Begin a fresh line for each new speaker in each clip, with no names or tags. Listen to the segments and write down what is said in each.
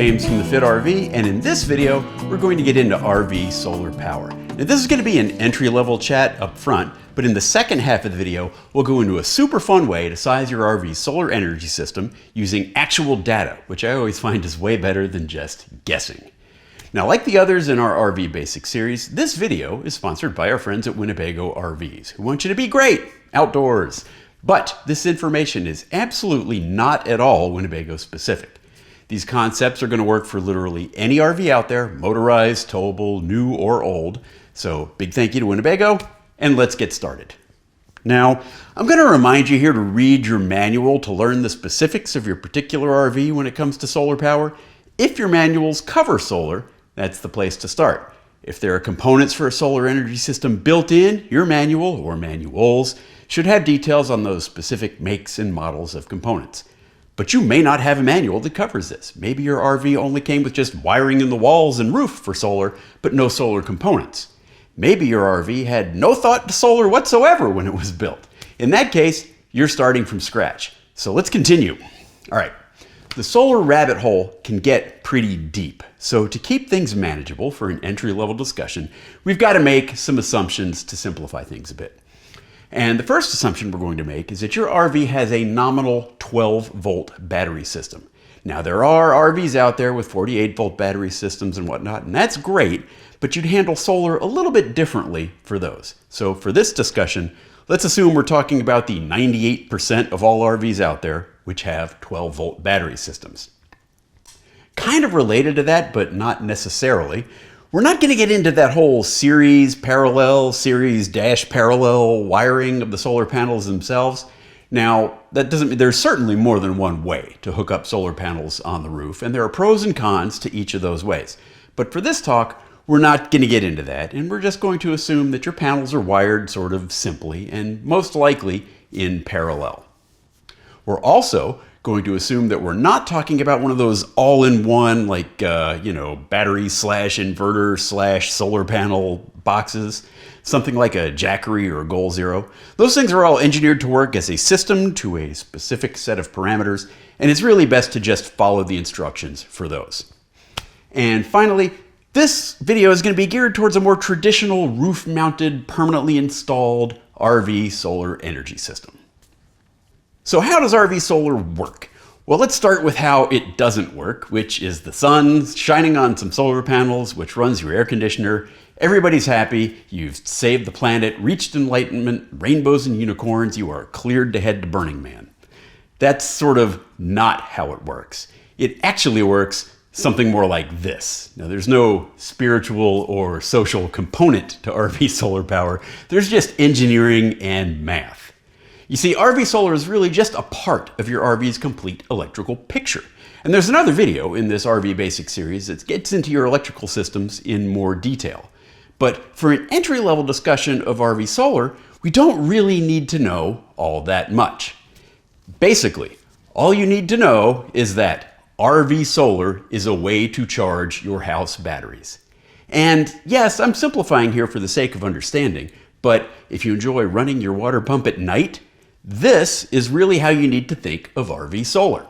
James from the Fit RV, and in this video, we're going to get into RV solar power. Now, this is going to be an entry-level chat up front, but in the second half of the video, we'll go into a super fun way to size your RV's solar energy system using actual data, which I always find is way better than just guessing. Now, like the others in our RV Basics series, this video is sponsored by our friends at Winnebago RVs, who want you to be great outdoors. But this information is absolutely not at all Winnebago specific. These concepts are going to work for literally any RV out there, motorized, towable, new or old. So big thank you to Winnebago, and let's get started. Now, I'm going to remind you here to read your manual to learn the specifics of your particular RV when it comes to solar power. If your manuals cover solar, that's the place to start. If there are components for a solar energy system built in, your manual or manuals should have details on those specific makes and models of components. But you may not have a manual that covers this. Maybe your RV only came with just wiring in the walls and roof for solar, but no solar components. Maybe your RV had no thought to solar whatsoever when it was built. In that case, you're starting from scratch. So let's continue. All right. The solar rabbit hole can get pretty deep. So to keep things manageable for an entry-level discussion, we've got to make some assumptions to simplify things a bit. And the first assumption we're going to make is that your RV has a nominal 12-volt battery system. Now, there are RVs out there with 48-volt battery systems and whatnot, and that's great, but you'd handle solar a little bit differently for those. So for this discussion, let's assume we're talking about the 98% of all RVs out there which have 12-volt battery systems. Kind of related to that, but not necessarily, we're not going to get into that whole series dash parallel wiring of the solar panels themselves. Now, that doesn't mean there's certainly more than one way to hook up solar panels on the roof, and there are pros and cons to each of those ways. But for this talk, we're not going to get into that, and we're just going to assume that your panels are wired sort of simply and most likely in parallel. We're also going to assume that we're not talking about one of those all-in-one, like, battery slash inverter slash solar panel boxes, something like a Jackery or a Goal Zero. Those things are all engineered to work as a system to a specific set of parameters, and it's really best to just follow the instructions for those. And finally, this video is going to be geared towards a more traditional roof-mounted, permanently installed RV solar energy system. So how does RV solar work? Well, let's start with how it doesn't work, which is the sun shining on some solar panels, which runs your air conditioner. Everybody's happy. You've saved the planet, reached enlightenment, rainbows and unicorns. You are cleared to head to Burning Man. That's sort of not how it works. It actually works something more like this. Now, there's no spiritual or social component to RV solar power. There's just engineering and math. You see, RV solar is really just a part of your RV's complete electrical picture. And there's another video in this RV Basics series that gets into your electrical systems in more detail. But for an entry-level discussion of RV solar, we don't really need to know all that much. Basically, all you need to know is that RV solar is a way to charge your house batteries. And yes, I'm simplifying here for the sake of understanding, but if you enjoy running your water pump at night, this is really how you need to think of RV solar.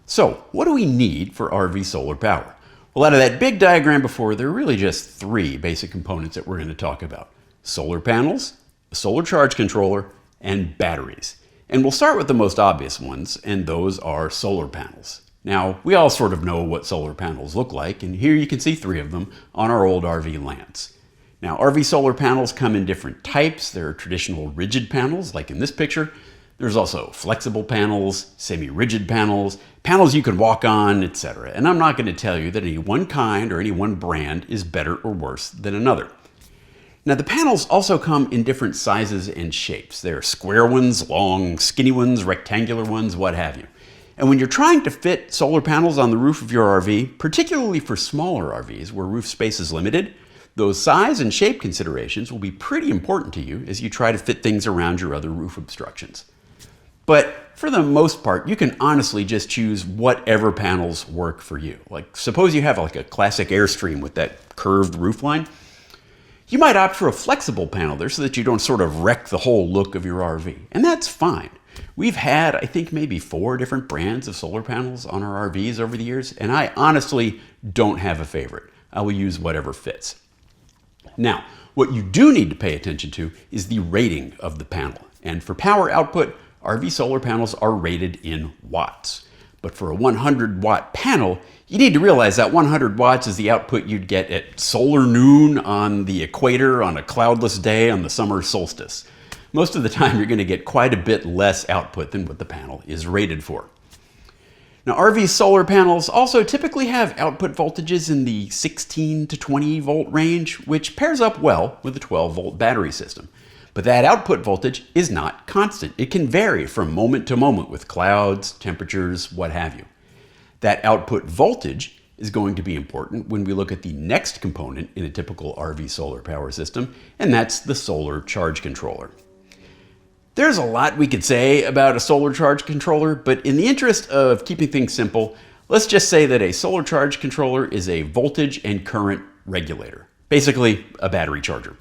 So, what do we need for RV solar power? Well, out of that big diagram before, there are really just three basic components that we're going to talk about. Solar panels, a solar charge controller, and batteries. And we'll start with the most obvious ones, and those are solar panels. Now, we all sort of know what solar panels look like, and here you can see three of them on our old RV Lance. Now, RV solar panels come in different types. There are traditional rigid panels, like in this picture. There's also flexible panels, semi-rigid panels, panels you can walk on, etc. And I'm not going to tell you that any one kind or any one brand is better or worse than another. Now, the panels also come in different sizes and shapes. There are square ones, long, skinny ones, rectangular ones, what have you. And when you're trying to fit solar panels on the roof of your RV, particularly for smaller RVs where roof space is limited, those size and shape considerations will be pretty important to you as you try to fit things around your other roof obstructions. But for the most part, you can honestly just choose whatever panels work for you. Like, suppose you have like a classic Airstream with that curved roof line. You might opt for a flexible panel there so that you don't sort of wreck the whole look of your RV. And that's fine. We've had, I think, maybe 4 different brands of solar panels on our RVs over the years, and I honestly don't have a favorite. I will use whatever fits. Now, what you do need to pay attention to is the rating of the panel. And for power output, RV solar panels are rated in watts. But for a 100-watt panel, you need to realize that 100 watts is the output you'd get at solar noon on the equator on a cloudless day on the summer solstice. Most of the time, you're going to get quite a bit less output than what the panel is rated for. Now, RV solar panels also typically have output voltages in the 16 to 20 volt range, which pairs up well with a 12 volt battery system. But that output voltage is not constant. It can vary from moment to moment with clouds, temperatures, what have you. That output voltage is going to be important when we look at the next component in a typical RV solar power system, and that's the solar charge controller. There's a lot we could say about a solar charge controller, but in the interest of keeping things simple, let's just say that a solar charge controller is a voltage and current regulator, basically a battery charger.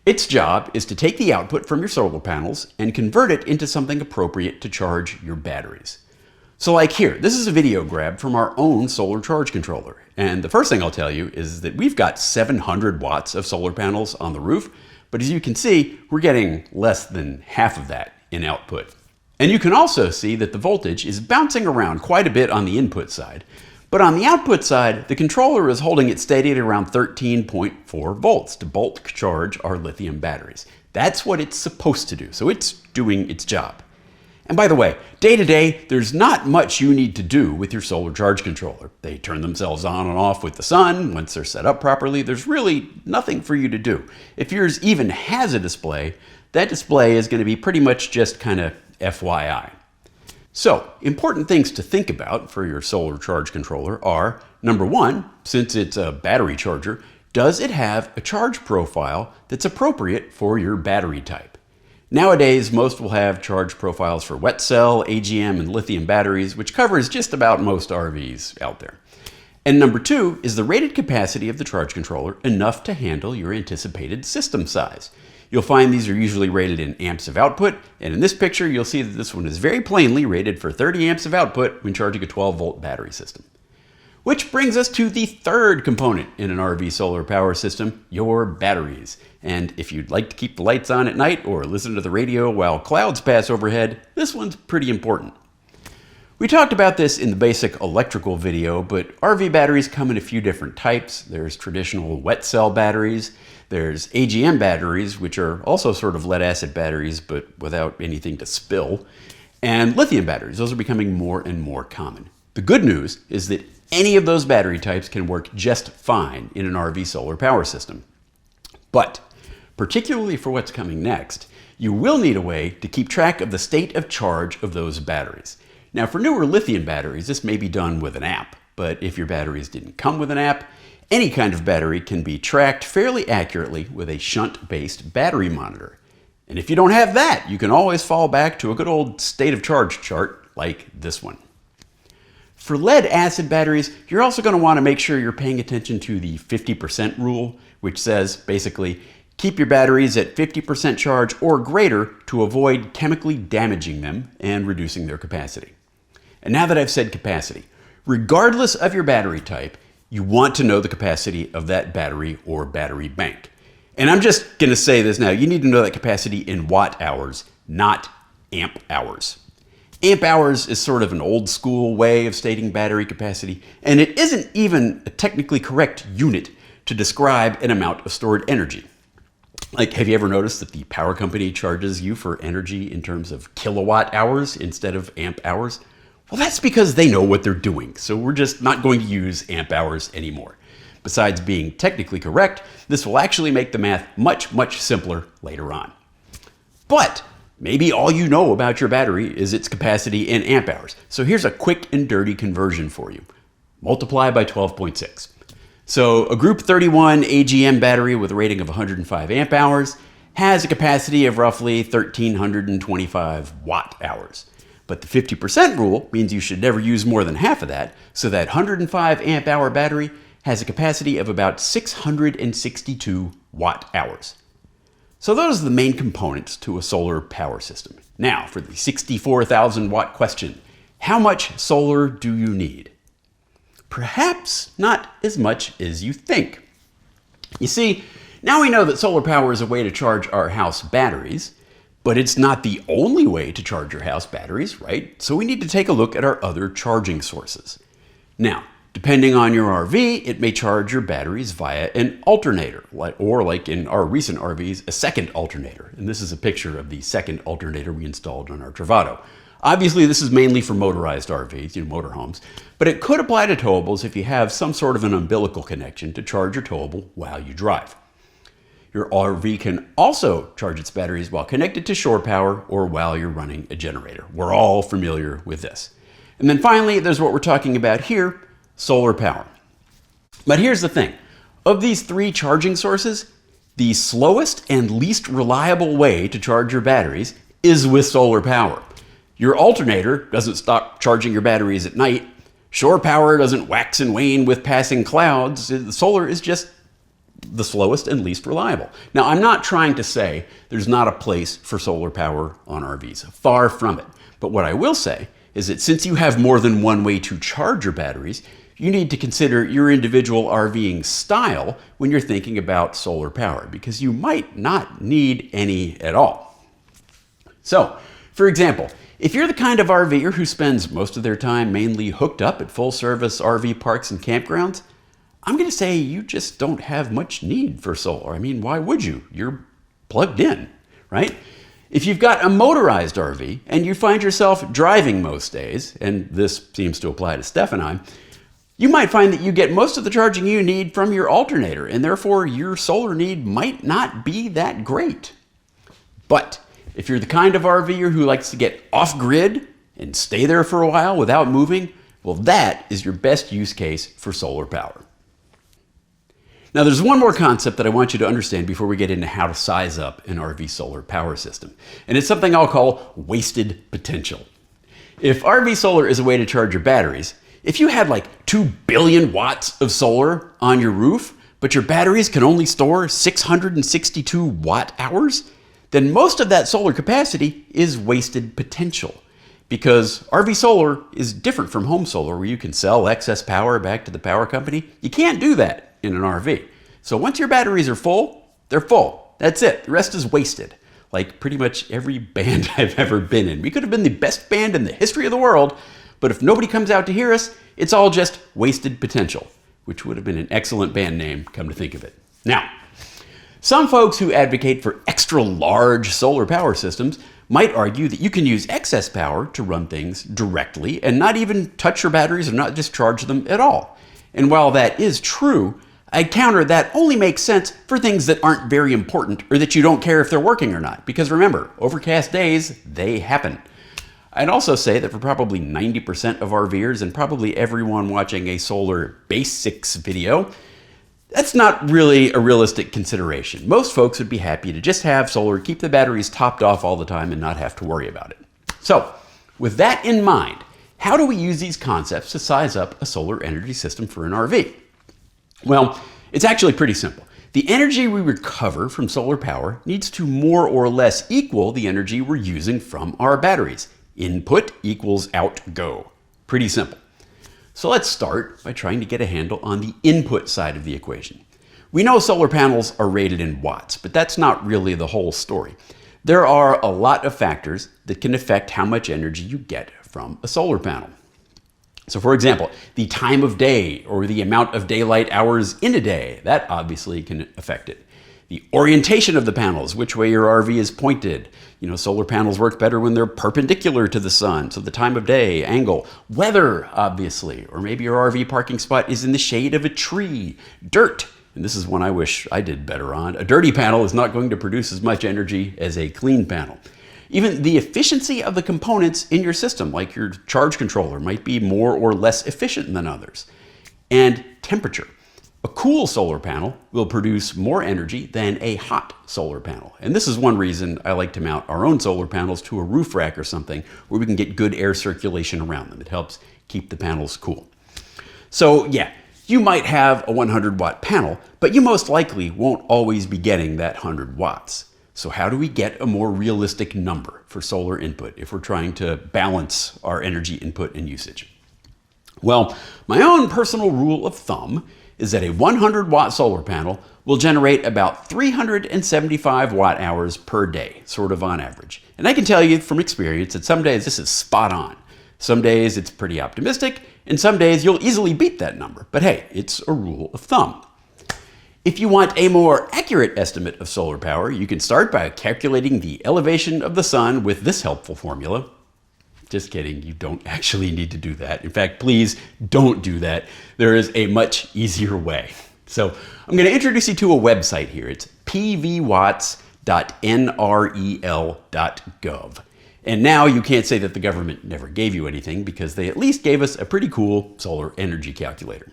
Its job is to take the output from your solar panels and convert it into something appropriate to charge your batteries. So like here, this is a video grab from our own solar charge controller. And the first thing I'll tell you is that we've got 700 watts of solar panels on the roof, but as you can see, we're getting less than half of that in output. And you can also see that the voltage is bouncing around quite a bit on the input side. But on the output side, the controller is holding it steady at around 13.4 volts to bulk charge our lithium batteries. That's what it's supposed to do, so it's doing its job. And by the way, day to day, there's not much you need to do with your solar charge controller. They turn themselves on and off with the sun. Once they're set up properly, there's really nothing for you to do. If yours even has a display, that display is going to be pretty much just kind of FYI. So, important things to think about for your solar charge controller are, number one, since it's a battery charger, does it have a charge profile that's appropriate for your battery type? Nowadays, most will have charge profiles for wet cell, AGM, and lithium batteries, which covers just about most RVs out there. And number two, is the rated capacity of the charge controller enough to handle your anticipated system size? You'll find these are usually rated in amps of output, and in this picture, you'll see that this one is very plainly rated for 30 amps of output when charging a 12-volt battery system. Which brings us to the third component in an RV solar power system, your batteries. And if you'd like to keep the lights on at night or listen to the radio while clouds pass overhead, this one's pretty important. We talked about this in the basic electrical video, but RV batteries come in a few different types. There's traditional wet cell batteries, there's AGM batteries, which are also sort of lead acid batteries, but without anything to spill, and lithium batteries. Those are becoming more and more common. The good news is that any of those battery types can work just fine in an RV solar power system. But, particularly for what's coming next, you will need a way to keep track of the state of charge of those batteries. Now, for newer lithium batteries, this may be done with an app, but if your batteries didn't come with an app, any kind of battery can be tracked fairly accurately with a shunt-based battery monitor. And if you don't have that, you can always fall back to a good old state of charge chart like this one. For lead acid batteries, you're also going to want to make sure you're paying attention to the 50% rule, which says basically keep your batteries at 50% charge or greater to avoid chemically damaging them and reducing their capacity. And now that I've said capacity, regardless of your battery type, you want to know the capacity of that battery or battery bank. And I'm just going to say this now, you need to know that capacity in watt hours, not amp hours. Amp hours is sort of an old school way of stating battery capacity, and it isn't even a technically correct unit to describe an amount of stored energy. Like, have you ever noticed that the power company charges you for energy in terms of kilowatt hours instead of amp hours? Well, that's because they know what they're doing, so we're just not going to use amp hours anymore. Besides being technically correct, this will actually make the math much, much simpler later on. But maybe all you know about your battery is its capacity in amp hours. So here's a quick and dirty conversion for you. Multiply by 12.6. So a Group 31 AGM battery with a rating of 105 amp hours has a capacity of roughly 1,325 watt hours. But the 50% rule means you should never use more than half of that, so that 105 amp hour battery has a capacity of about 662 watt hours. So those are the main components to a solar power system. Now for the 64,000 watt question, how much solar do you need? Perhaps not as much as you think. You see, now we know that solar power is a way to charge our house batteries, but it's not the only way to charge your house batteries, right? So we need to take a look at our other charging sources. Now, depending on your RV, it may charge your batteries via an alternator, or like in our recent RVs, a second alternator. And this is a picture of the second alternator we installed on our Travado. Obviously, this is mainly for motorized RVs, motorhomes, but it could apply to towables if you have some sort of an umbilical connection to charge your towable while you drive. Your RV can also charge its batteries while connected to shore power or while you're running a generator. We're all familiar with this. And then finally, there's what we're talking about here, solar power. But here's the thing. Of these three charging sources, the slowest and least reliable way to charge your batteries is with solar power. Your alternator doesn't stop charging your batteries at night. Shore power doesn't wax and wane with passing clouds. The solar is just the slowest and least reliable. Now, I'm not trying to say there's not a place for solar power on RVs. Far from it. But what I will say is that since you have more than one way to charge your batteries, you need to consider your individual RVing style when you're thinking about solar power, because you might not need any at all. So, for example, if you're the kind of RVer who spends most of their time mainly hooked up at full-service RV parks and campgrounds, I'm going to say you just don't have much need for solar. I mean, why would you? You're plugged in, right? If you've got a motorized RV and you find yourself driving most days, and this seems to apply to Steph and I, you might find that you get most of the charging you need from your alternator, and therefore your solar need might not be that great. But if you're the kind of RVer who likes to get off-grid and stay there for a while without moving, well, that is your best use case for solar power. Now, there's one more concept that I want you to understand before we get into how to size up an RV solar power system, and it's something I'll call wasted potential. If RV solar is a way to charge your batteries, if you had like 2 billion watts of solar on your roof, but your batteries can only store 662 watt hours, then most of that solar capacity is wasted potential. Because RV solar is different from home solar, where you can sell excess power back to the power company. You can't do that in an RV. So once your batteries are full, they're full. That's it. The rest is wasted. Like pretty much every band I've ever been in. We could have been the best band in the history of the world, but if nobody comes out to hear us, it's all just wasted potential, which would have been an excellent band name, come to think of it. Now, some folks who advocate for extra large solar power systems might argue that you can use excess power to run things directly and not even touch your batteries or not discharge them at all. And while that is true, I counter that only makes sense for things that aren't very important or that you don't care if they're working or not. Because remember, overcast days, they happen. I'd also say that for probably 90% of RVers and probably everyone watching a solar basics video, that's not really a realistic consideration. Most folks would be happy to just have solar, keep the batteries topped off all the time and not have to worry about it. So, with that in mind, how do we use these concepts to size up a solar energy system for an RV? Well, it's actually pretty simple. The energy we recover from solar power needs to more or less equal the energy we're using from our batteries. Input equals outgo. Pretty simple. So let's start by trying to get a handle on the input side of the equation. We know solar panels are rated in watts, but that's not really the whole story. There are a lot of factors that can affect how much energy you get from a solar panel. So for example, the time of day or the amount of daylight hours in a day, that obviously can affect it. The orientation of the panels, which way your RV is pointed. Solar panels work better when they're perpendicular to the sun, so the time of day, angle. Weather, obviously, or maybe your RV parking spot is in the shade of a tree. Dirt, and this is one I wish I did better on. A dirty panel is not going to produce as much energy as a clean panel. Even the efficiency of the components in your system, like your charge controller, might be more or less efficient than others. And temperature. A cool solar panel will produce more energy than a hot solar panel. And this is one reason I like to mount our own solar panels to a roof rack or something where we can get good air circulation around them. It helps keep the panels cool. So yeah, you might have a 100 watt panel, but you most likely won't always be getting that 100 watts. So how do we get a more realistic number for solar input if we're trying to balance our energy input and usage? Well, my own personal rule of thumb is that a 100-watt solar panel will generate about 375 watt hours per day, sort of on average. And I can tell you from experience that some days this is spot on. Some days it's pretty optimistic, and some days you'll easily beat that number. But hey, it's a rule of thumb. If you want a more accurate estimate of solar power, you can start by calculating the elevation of the sun with this helpful formula. Just kidding, you don't actually need to do that. In fact, please don't do that. There is a much easier way. So I'm going to introduce you to a website here. It's pvwatts.nrel.gov. And now you can't say that the government never gave you anything because they at least gave us a pretty cool solar energy calculator.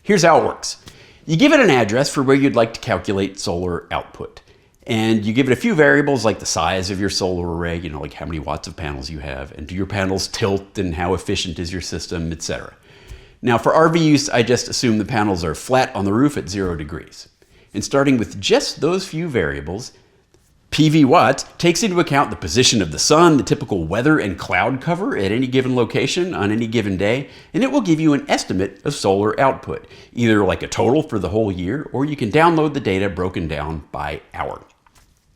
Here's how it works. You give it an address for where you'd like to calculate solar output. And you give it a few variables like the size of your solar array, like how many watts of panels you have, and do your panels tilt and how efficient is your system, etc. Now for RV use, I just assume the panels are flat on the roof at 0 degrees. And starting with just those few variables, PV Watts takes into account the position of the sun, the typical weather and cloud cover at any given location on any given day, and it will give you an estimate of solar output, either like a total for the whole year, or you can download the data broken down by hour.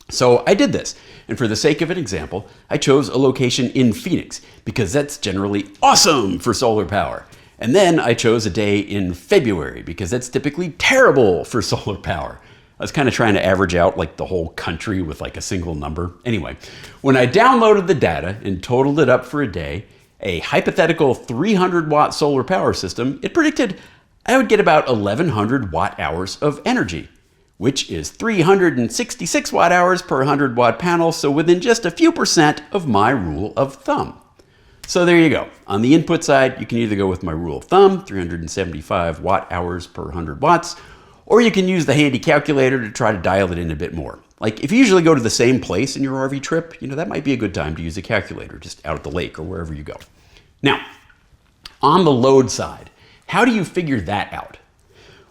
So I did this, and for the sake of an example, I chose a location in Phoenix because that's generally awesome for solar power. And then I chose a day in February because that's typically terrible for solar power. I was kind of trying to average out like the whole country with like a single number. Anyway, when I downloaded the data and totaled it up for a day, a hypothetical 300-watt solar power system, it predicted I would get about 1,100 watt hours of energy, which is 366 watt hours per 100-watt panel, so within just a few percent of my rule of thumb. So there you go. On the input side, you can either go with my rule of thumb, 375 watt hours per 100 watts, or you can use the handy calculator to try to dial it in a bit more. Like if you usually go to the same place in your RV trip, that might be a good time to use a calculator just out at the lake or wherever you go. Now, on the load side, how do you figure that out?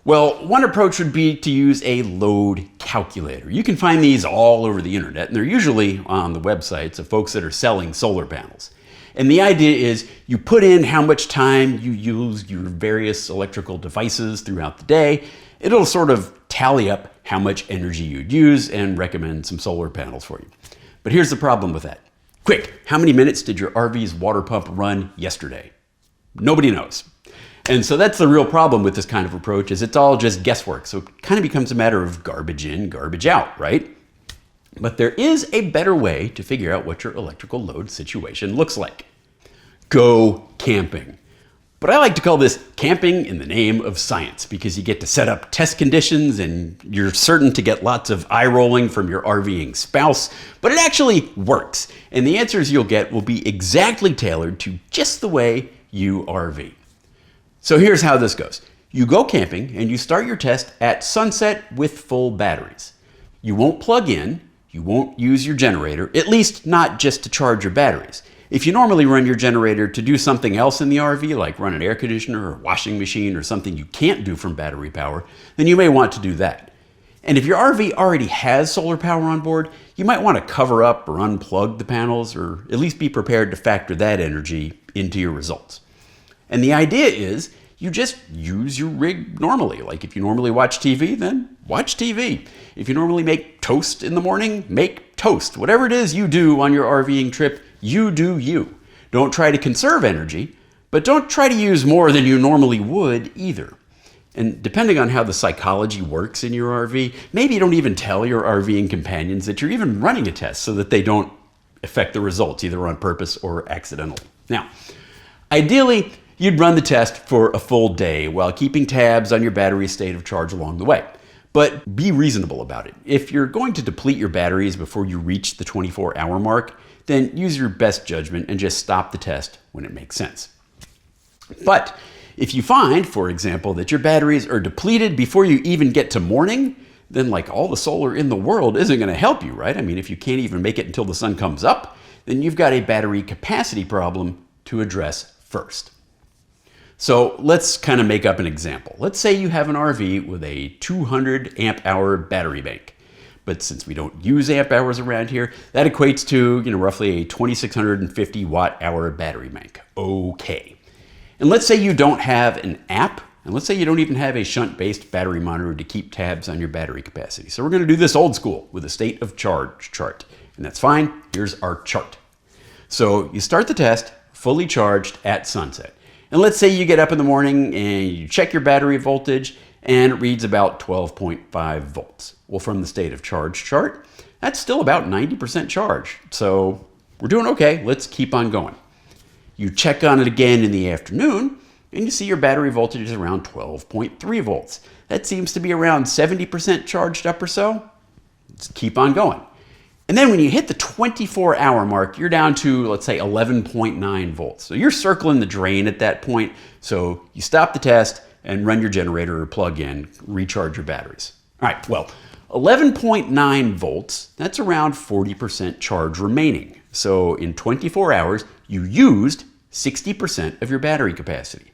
Well, one approach would be to use a load calculator. You can find these all over the internet, and they're usually on the websites of folks that are selling solar panels. And the idea is you put in how much time you use your various electrical devices throughout the day. It'll sort of tally up how much energy you'd use and recommend some solar panels for you. But here's the problem with that. Quick, how many minutes did your RV's water pump run yesterday? Nobody knows. And so that's the real problem with this kind of approach is it's all just guesswork. So it kind of becomes a matter of garbage in, garbage out, right? But there is a better way to figure out what your electrical load situation looks like. Go camping. But I like to call this camping in the name of science because you get to set up test conditions and you're certain to get lots of eye rolling from your RVing spouse, but it actually works. And the answers you'll get will be exactly tailored to just the way you RV. So here's how this goes. You go camping and you start your test at sunset with full batteries. You won't plug in, you won't use your generator, at least not just to charge your batteries. If you normally run your generator to do something else in the RV, like run an air conditioner or washing machine or something you can't do from battery power, then you may want to do that. And if your RV already has solar power on board, you might want to cover up or unplug the panels or at least be prepared to factor that energy into your results. And the idea is you just use your rig normally. Like if you normally watch TV, then watch TV. If you normally make toast in the morning, make toast. Whatever it is you do on your RVing trip, you do you. Don't try to conserve energy, but don't try to use more than you normally would either. And depending on how the psychology works in your RV, maybe you don't even tell your RVing companions that you're even running a test so that they don't affect the results either on purpose or accidentally. Now, ideally, you'd run the test for a full day while keeping tabs on your battery state of charge along the way. But be reasonable about it. If you're going to deplete your batteries before you reach the 24-hour mark, then use your best judgment and just stop the test when it makes sense. But if you find, for example, that your batteries are depleted before you even get to morning, then like all the solar in the world isn't going to help you, right? I mean, if you can't even make it until the sun comes up, then you've got a battery capacity problem to address first. So let's kind of make up an example. Let's say you have an RV with a 200 amp hour battery bank, but since we don't use amp hours around here, that equates to, roughly a 2,650 watt hour battery bank. Okay. And let's say you don't have an app, and let's say you don't even have a shunt-based battery monitor to keep tabs on your battery capacity. So we're going to do this old school with a state of charge chart. And that's fine. Here's our chart. So you start the test fully charged at sunset. And let's say you get up in the morning and you check your battery voltage and it reads about 12.5 volts. Well, from the state of charge chart, that's still about 90% charged. So we're doing okay. Let's keep on going. You check on it again in the afternoon and you see your battery voltage is around 12.3 volts. That seems to be around 70% charged up or so. Let's keep on going. And then when you hit the 24-hour mark, you're down to, let's say, 11.9 volts. So you're circling the drain at that point. So you stop the test and run your generator or plug in, recharge your batteries. All right, well, 11.9 volts, that's around 40% charge remaining. So in 24 hours, you used 60% of your battery capacity.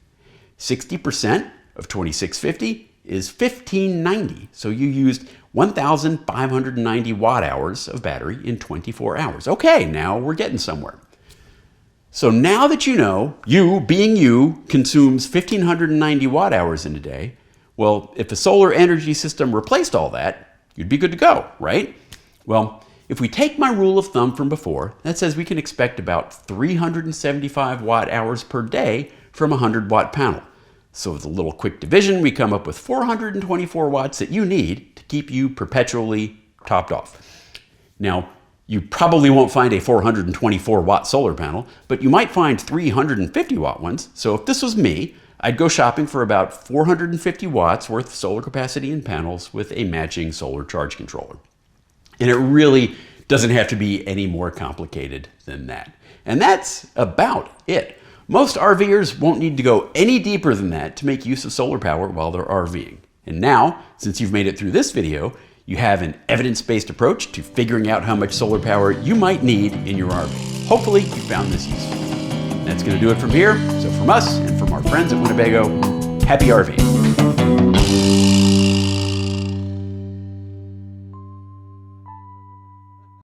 60% of 2650 is 1590. So you used 1,590 watt hours of battery in 24 hours. Okay, now we're getting somewhere. So now that you know, you, being you, consumes 1,590 watt hours in a day, well, if the solar energy system replaced all that, you'd be good to go, right? Well, if we take my rule of thumb from before, that says we can expect about 375 watt hours per day from a 100 watt panel. So with a little quick division, we come up with 424 watts that you need to keep you perpetually topped off. Now, you probably won't find a 424 watt solar panel, but you might find 350 watt ones. So if this was me, I'd go shopping for about 450 watts worth of solar capacity in panels with a matching solar charge controller. And it really doesn't have to be any more complicated than that. And that's about it. Most RVers won't need to go any deeper than that to make use of solar power while they're RVing. And now, since you've made it through this video, you have an evidence-based approach to figuring out how much solar power you might need in your RV. Hopefully, you found this useful. That's going to do it from here. So from us and from our friends at Winnebago, happy RVing.